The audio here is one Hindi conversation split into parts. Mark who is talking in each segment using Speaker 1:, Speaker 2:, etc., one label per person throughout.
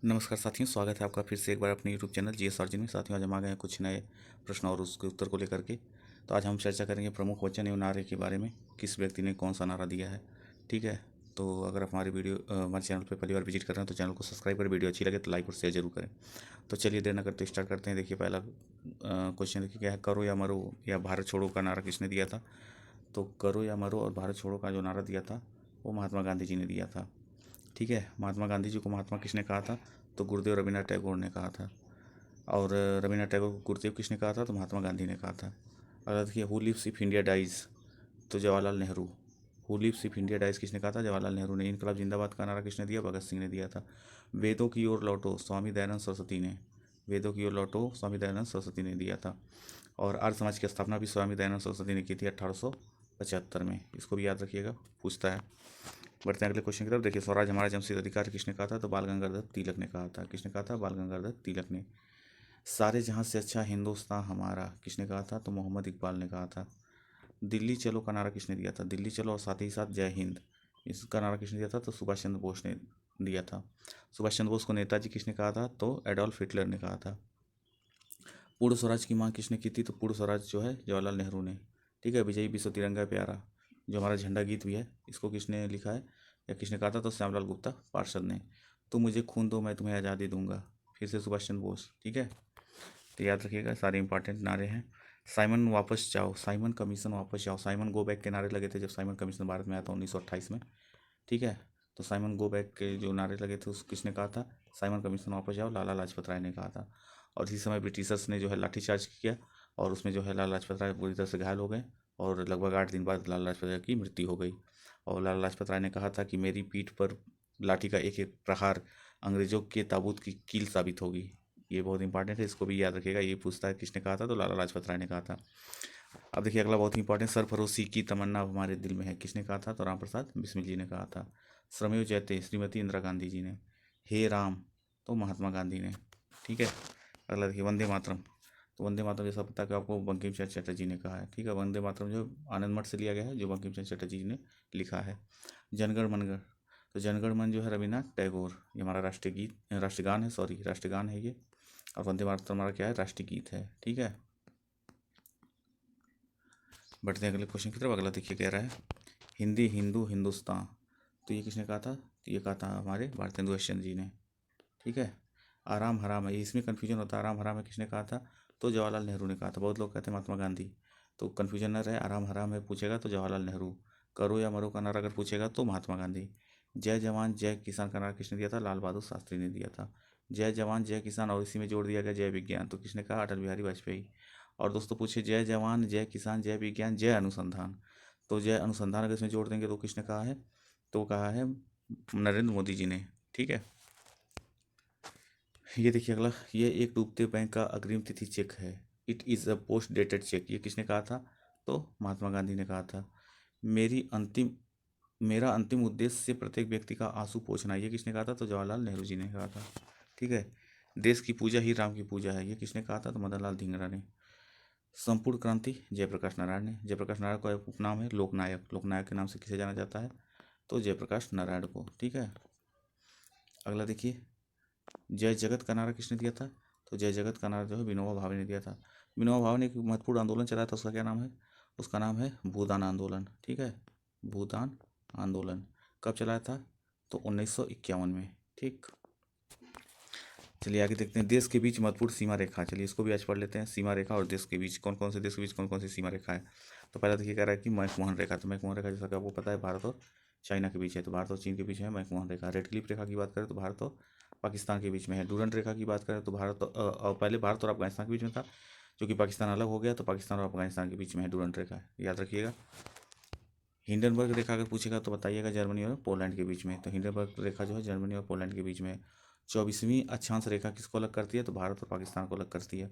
Speaker 1: नमस्कार साथियों, स्वागत है आपका फिर से एक बार अपने यूट्यूब चैनल जीएस अर्जुन में। साथियों, आज हम आ गए हैं कुछ नए प्रश्न और उसके उत्तर को लेकर के। तो आज हम चर्चा करेंगे प्रमुख वचन एवं नारे के बारे में, किस व्यक्ति ने कौन सा नारा दिया है। ठीक है, तो अगर आप हमारे चैनल पर पहली बार विजिट कर रहे हैं तो चैनल को सब्सक्राइब करें, वीडियो अच्छी लगे तो लाइक और शेयर जरूर करें। तो चलिए देर न करते स्टार्ट करते हैं। देखिए पहला क्वेश्चन देखिए क्या है, करो या मरो या भारत छोड़ो का नारा किसने दिया था। तो करो या मरो और भारत छोड़ो का जो नारा दिया था वो महात्मा गांधी जी ने दिया था। ठीक है, महात्मा गांधी जी को महात्मा किसने कहा था, तो गुरुदेव रवींद्रनाथ टैगोर ने कहा था। और रवींद्रनाथ टैगोर को गुरुदेव किसने कहा था, तो महात्मा गांधी ने कहा था। अगर देखिए who lives if India dies, तो Jawaharlal Nehru. Who lives if India dies किसने कहा था, जवाहरलाल नेहरू ने। इनकलाब जिंदाबाद का नारा किसने दिया, भगत सिंह ने दिया था। वेदों की ओर लौटो, स्वामी दयानंद सरस्वती ने। वेदों की ओर लौटो, स्वामी दयानंद सरस्वती ने दिया था। और आर्य समाज की स्थापना भी स्वामी दयानंद सरस्वती ने की थी 1875 में। इसको भी याद रखिएगा, पूछता है। बढ़ते हैं अगले क्वेश्चन की तरफ। देखिए स्वराज हमारा जमशेद अधिकार किसने कहा था, तो बाल गंगाधर तिलक ने कहा था। किसने कहा था, बाल गंगाधर तिलक ने। सारे जहां से अच्छा हिंदुस्तान हमारा किसने कहा था, तो मोहम्मद इकबाल ने कहा था। दिल्ली चलो का नारा किसने दिया था, दिल्ली चलो और साथ ही साथ जय हिंद, इसका नारा किसने दिया था, तो सुभाष चंद्र बोस ने दिया था। सुभाष चंद्र बोस को नेताजी किसने कहा था, तो एडोल्फ हिटलर ने कहा था। पूर्ण स्वराज की मांग किसने की थी, तो पूर्ण स्वराज जो है जवाहरलाल नेहरू ने। ठीक है, विजयी विश्व तिरंगा प्यारा जो हमारा झंडा गीत भी है, इसको किसने लिखा है या किसने कहा था, तो श्यामलाल गुप्ता पार्षद ने। तुम मुझे खून दो मैं तुम्हें आज़ादी दूंगा, फिर से सुभाष चंद्र बोस। ठीक है, तो याद रखिएगा, सारे इंपॉर्टेंट नारे हैं। साइमन वापस जाओ, साइमन कमीशन वापस जाओ, साइमन गो बैक के नारे लगे थे जब साइमन कमीशन भारत में आया था 1928 में। ठीक है, तो साइमन गो बैक के जो नारे लगे थे उस किसने कहा था, साइमन कमीशन वापस जाओ, लाला लाजपत राय ने कहा था। और इसी समय ब्रिटिशर्स ने जो है लाठीचार्ज किया और उसमें जो है लाला लाजपत राय बुरी तरह से घायल हो गए और लगभग 8 दिन बाद लाला लाजपत राय की मृत्यु हो गई। और लाला लाजपत राय ने कहा था कि मेरी पीठ पर लाठी का एक एक प्रहार अंग्रेजों के ताबूत की कील साबित होगी। ये बहुत इंपॉर्टेंट है, इसको भी याद रखिएगा। ये पूछता है किसने कहा था, तो लाला लाजपत राय ने कहा था। अब देखिए अगला बहुत ही इंपॉर्टेंट, सरफरोशी की तमन्ना अब हमारे दिल में है, किसने कहा था, तो राम प्रसाद बिस्मिल जी ने कहा था। श्रमेव जयते श्रीमती इंदिरा गांधी जी ने। हे राम, तो महात्मा गांधी ने। ठीक है, अगला देखिए वंदे मातरम। तो वंदे मातरम जैसा पता कि आपको बंकिम चंद्र चटर्जी ने कहा है। ठीक है, वंदे मातरम जो आनंद मठ से लिया गया है, जो बंकिम चंद्र चटर्जी ने लिखा है। जनगण मनगढ़, तो जनगण मन जो है रविन्द्रनाथ टैगोर, ये हमारा राष्ट्रीय गीत राष्ट्रगान है, सॉरी राष्ट्रगान है ये। और वंदे मातरम हमारा क्या है, राष्ट्रीय गीत है। ठीक है, बढ़ते हैं अगले क्वेश्चन की तरफ। अगला देखिए कह रहा है हिंदी हिंदू हिंदुस्तान, तो ये किसने कहा था, तो ये कहा था हमारे भारतेंदु हरिश्चंद्र जी ने। ठीक है, आराम हराम है, इसमें कन्फ्यूजन होता है, आराम हराम है किसने कहा था, तो जवाहरलाल नेहरू ने कहा था। बहुत लोग कहते हैं महात्मा गांधी, तो कन्फ्यूजन न रहे, आराम हराम है पूछेगा तो जवाहरलाल नेहरू। करो या मरो का नारा अगर पूछेगा तो महात्मा गांधी। जय जवान जय किसान का नारा किसने दिया था, लाल बहादुर शास्त्री ने दिया था। जय जवान जय किसान और इसी में जोड़ दिया गया जय विज्ञान, तो किसने कहा, अटल बिहारी वाजपेयी। और दोस्तों पूछे जय जवान जय किसान जय विज्ञान जय अनुसंधान, तो जय अनुसंधान अगर इसमें जोड़ देंगे तो किसने कहा है, तो कहा है नरेंद्र मोदी जी ने। ठीक है, ये देखिए अगला, ये एक डूबते बैंक का अग्रिम तिथि चेक है, it is a post dated cheque, ये किसने कहा था, तो महात्मा गांधी ने कहा था। मेरी अंतिम मेरा अंतिम उद्देश्य प्रत्येक व्यक्ति का आंसू पोंछना, ये किसने कहा था, तो जवाहरलाल नेहरू जी ने कहा था। ठीक है, देश की पूजा ही राम की पूजा है, ये किसने कहा था, तो मदन लाल धिंगरा ने। संपूर्ण क्रांति जयप्रकाश नारायण ने। जयप्रकाश नारायण का एक उपनाम है लोकनायक, लोकनायक के नाम से किसे जाना जाता है, तो जयप्रकाश नारायण को। ठीक है, अगला देखिए, जय जगत का नारा किसने दिया था, तो जय जगत का नारा जो है विनोबा भावे ने दिया था। विनोबा भावे ने एक महत्वपूर्ण आंदोलन चलाया था, उसका क्या नाम है, उसका नाम है भूदान आंदोलन। ठीक है, भूदान आंदोलन कब चलाया था, तो 1951 में। ठीक, चलिए आगे देखते हैं, देश के बीच महत्वपूर्ण सीमा रेखा, चलिए इसको भी आज पढ़ लेते हैं। सीमा रेखा और देश के बीच कौन कौन से देश के बीच कौन कौन सी सीमा रेखा है। तो पहला देखिए कह रहा है कि मैकमोहन रेखा, तो मैकमोहन रेखा जैसा कि आपको पता है भारत और चाइना के बीच है, तो भारत और चीन के बीच है मैकमोहन रेखा। रेड क्लिफ रेखा की बात करें तो भारत और पाकिस्तान के बीच में है। डूरंट रेखा की बात करें तो पहले भारत और अफगानिस्तान के बीच में था, जो कि पाकिस्तान अलग हो गया, तो पाकिस्तान और अफगानिस्तान के बीच में है डूरंट रेखा, याद रखिएगा। हिंडनबर्ग रेखा अगर पूछेगा तो बताइएगा जर्मनी और पोलैंड के बीच में, तो हिंडनबर्ग रेखा जो है जर्मनी और पोलैंड के बीच में है। 24वीं अक्षांश रेखा किसको अलग करती है, तो भारत और पाकिस्तान को अलग करती है।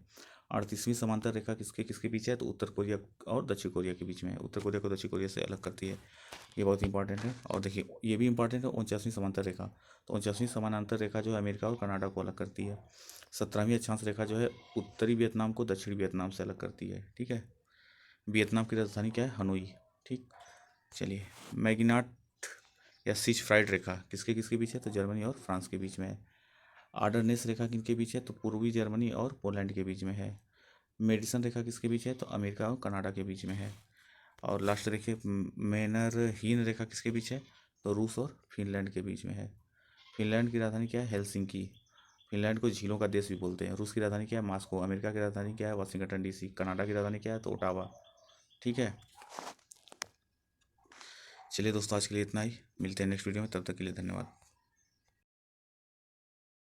Speaker 1: 38वीं समांतर रेखा किसके किसके बीच है, तो उत्तर कोरिया और दक्षिण कोरिया के बीच में है, उत्तर कोरिया को दक्षिण कोरिया से अलग करती है। ये बहुत इंपॉर्टेंट है। और देखिए ये भी इंपॉर्टेंट है, 49वीं समांतर रेखा, तो 49वीं समानांतर रेखा जो है अमेरिका और कनाडा को अलग करती है। 17वीं अक्षांश रेखा जो है उत्तरी वियतनाम को दक्षिणी वियतनाम से अलग करती है। ठीक है, वियतनाम की राजधानी क्या है, हनोई। ठीक, चलिए मैगिनाट या सीच फ्राइड रेखा किसके किसके बीच है, तो जर्मनी और फ्रांस के बीच में है। आर्डरनेस रेखा किनके बीच है? तो पूर्वी जर्मनी और पोलैंड के बीच में है। मेडिसन रेखा किसके बीच है? तो अमेरिका और कनाडा के बीच में है। और लास्ट देखिए मेनरहीन रेखा किसके बीच है? तो रूस और फिनलैंड के बीच में है। फिनलैंड की राजधानी क्या है? हेलसिंकी। फिनलैंड को झीलों का देश भी बोलते हैं। रूस की राजधानी क्या है? मॉस्को। अमेरिका की राजधानी क्या है? Washington DC. कनाडा की राजधानी क्या है? तो ओटावा। ठीक है, चलिए दोस्तों, आज के लिए इतना ही। मिलते हैं नेक्स्ट वीडियो में, तब तक के लिए धन्यवाद।